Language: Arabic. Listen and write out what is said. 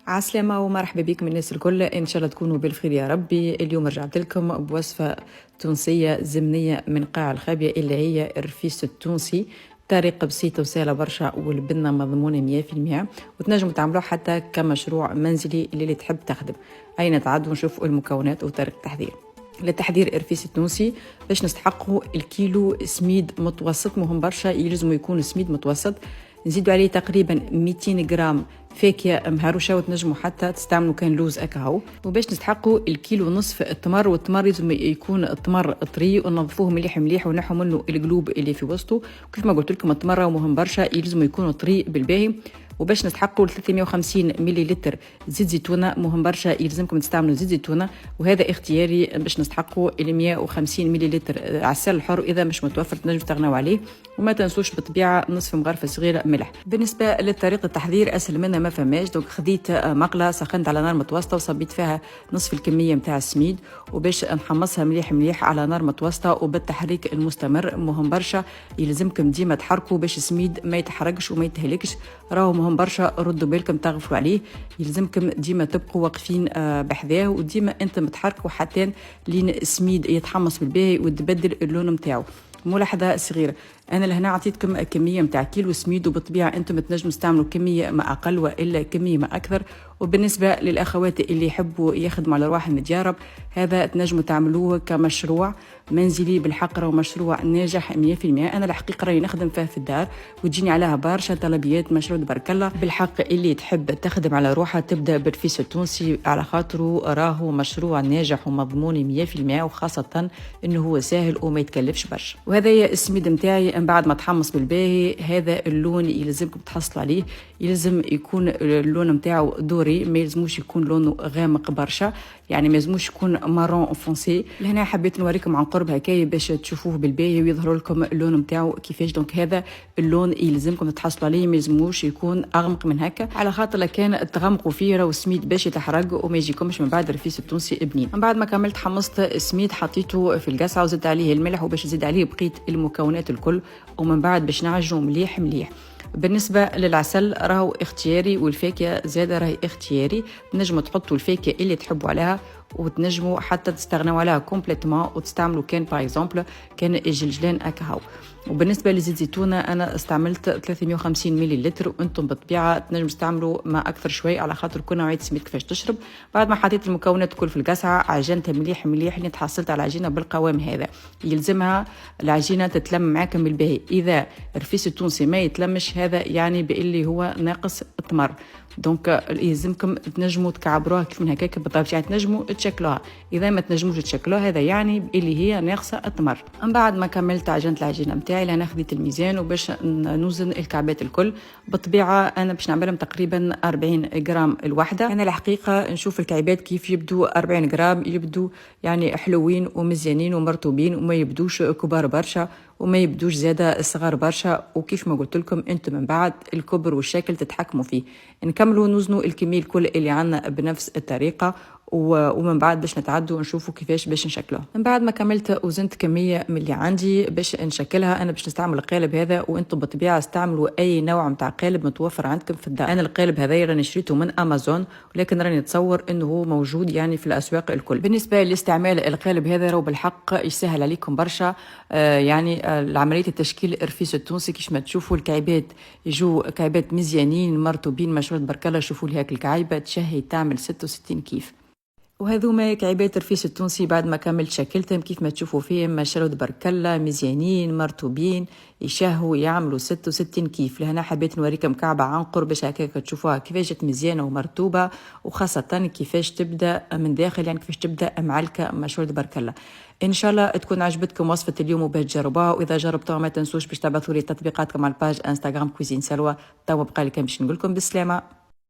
عسلامة ومرحبا بكم الناس الكل، إن شاء الله تكونوا بالخير يا ربي. اليوم رجعت لكم بوصفة تونسية زمنية من قاع الخابية اللي هي الرفيس التونسي. طريقة بسيطة وسهلة برشا والبنة مضمونة 100%، وتنجموا تعملوه حتى كمشروع منزلي اللي تحب تخدم. أين نتعدوا نشوفوا المكونات وطريقة التحضير. لتحضير الرفيس التونسي باش نستحقوا الكيلو سميد متوسط، مهم برشا يلزم يكون سميد متوسط. نزيدوا عليه تقريبا 200 جرام فاكهه مهروشه، وتنجموا حتى تستعملوا كان لوز اكاهو. وباش نستحقوا الكيلو ونصف التمر، والتمر لازم يكون التمر طري ونظفوه مليح مليح ونحوا منه القلوب اللي في وسطه. وكيف ما قلت لكم التمر مهم برشا يلزم يكون طري بالباهي. وباش نستحقوا 350 مليلتر زيت زيتونه، مهم برشا يلزمكم تستعملوا زيت زيتونه، وهذا اختياري. باش نستحقوا 150 مليلتر عسل الحر، اذا مش متوفر تنجموا تستغنوا عليه. وما تنسوش بالطبيعه نصف مغرفه صغيره ملح. بالنسبه لطريقه التحضير اسهل منها ما فماش. دونك خديت مقله سخنت على نار متوسطه وصبيت فيها نصف الكميه نتاع السميد، وباش نحمصها مليح مليح على نار متوسطه وبالتحريك المستمر. مهم برشا يلزمكم ديما تحركوا باش السميد ما يتحرقش وما يتهلكش. راهو مهم برشا ردوا بالكم تغفلوا عليه. يلزمكم ديما تبقوا واقفين بحذاه، وديما انتم تحركوا حتى لين السميد يتحمص بالباهي وتبدل اللون نتاعو. ملاحظه صغيره، انا لهنا عطيتكم كميه نتاع كيلو سميد، وبالطبيعه انتم تنجموا تستعملوا كميه ما اقل والا كميه ما اكثر. وبالنسبه للاخوات اللي يحبوا يخدموا على رواح المتجارب، هذا تنجموا تعملوه كمشروع منزلي بالحق، راهو مشروع ناجح 100%. انا الحقيقه راني نخدم فيه في الدار وتجيني عليها برشا طلبيات، مشروع تبارك الله. بالحق اللي تحب تخدم على روحها تبدا بالرفيس التونسي، على خاطره راهو مشروع ناجح ومضمون 100%، وخاصه انه هو سهل وما يتكلفش برشا. وهذا هي السميد نتاعي من بعد ما تحمص بالباهي. هذا اللون يلزمكم تحصلوا عليه، يلزم يكون اللون نتاعو دوري، ما يلزموش يكون لونه غامق برشا، يعني ما يلزموش يكون مارون فونسي. لهنا حبيت نوريكم عن قرب هكايا باش تشوفوه بالباهي ويظهر لكم اللون نتاعو كيفاش. دونك هذا اللون يلزمكم تحصلوا عليه، ما يلزموش يكون اغمق من هكا، على خاطر كان تغمقوا فيه راهو السميد باش يتحرق وما يجيكمش من بعد الرفيس التونسي بنين. من بعد ما كملت حمصت السميد حطيته في القصعه وزدت عليه الملح، وباش نزيد عليه بقيه المكونات الكل، ومن بعد باش نعجنه مليح مليح. بالنسبة للعسل راهو اختياري، والفاكهة زادة راهي اختياري. تنجموا تحطوا الفاكهة اللي تحبوا عليها، وتنجموا حتى تستغنوا عليها كومبليتمون وتستعملوا كان باغ اكزومبل كان الجلجلان اكاهو. وبالنسبه لزيت زيتونه انا استعملت 350 مليلتر، وانتم بالطبيعه تنجموا تستعملوا ما اكثر شوي على خاطر كل نوعيه سميد كيفاش تشرب. بعد ما حطيت المكونات الكل في القصعه عجنتها مليح مليح لين تحصلت على العجينه بالقوام هذا. يلزمها العجينه تتلم معاكم بالباهي، اذا الرفيس التونسي ما يتلمش هذا يعني باللي هو ناقص التمر. دونك يلزمكم تنجموا تكعبروها كيف من هكاك بالضبط، يعني تنجموا تشكلوها. اذا ما تنجموش تشكلوها هذا يعني اللي هي ناقصه التمر. من بعد ما كملت عجنت العجينه نتاعي لهنا خديت الميزان وباش نوزن الكعبات الكل. بالطبيعه انا باش نعملهم تقريبا 40 جرام الوحده. انا الحقيقه نشوف الكعبات كيف يبدو 40 جرام، يبدو يعني حلوين ومزيانين ومرطوبين، وما يبدوش كبار برشا وما يبدوش زيادة صغار برشا. وكيف ما قلت لكم انتم من بعد الكبر والشكل تتحكموا فيه. نكملوا نوزنوا الكمية الكل اللي عنا بنفس الطريقة، ومن بعد باش نتعدوا ونشوفوا كيفاش باش نشكلوها. من بعد ما كملت وزنت كميه من اللي عندي باش نشكلها. انا باش نستعمل القالب هذا، وانتم بالطبيعه استعملوا اي نوع نتاع قالب متوفر عندكم في الدار. انا القالب هذا راني شريته من امازون، ولكن راني نتصور انه هو موجود يعني في الاسواق الكل. بالنسبه لاستعمال القالب هذا راهو بالحق يسهل عليكم برشا. يعني عمليه التشكيل الرفيس التونسي كيش ما تشوفوا الكعيبات يجوا كعيبات مزيانين مرطوبين ما شاء الله تبارك الله. شوفوا لي هاك الكعيبه تشهي تعمل 66 كيف. وهذوما كعيبات الرفيس التونسي بعد ما كملت شكلتهم كيف ما تشوفوا فيهم ما شاء الله تبارك الله مزيانين مرطوبين يشهوا يعملوا 66 كيف. لهنا حبيت نوريكم كعبه عن قرب باش هكاك تشوفوها كيفاش جات مزيانه ومرطوبه، وخاصه كيفاش تبدا من داخل، يعني كيفاش تبدا معلكه ما شاء الله تبارك الله. ان شاء الله تكون عجبتكم وصفه اليوم وباش تجربوها، واذا جربتوها ما تنسوش باش تبعثوا لي تطبيقاتكم على الباج انستغرام كوزين سلوى. توا بقى لي كان باش نقول لكم بالسلامه.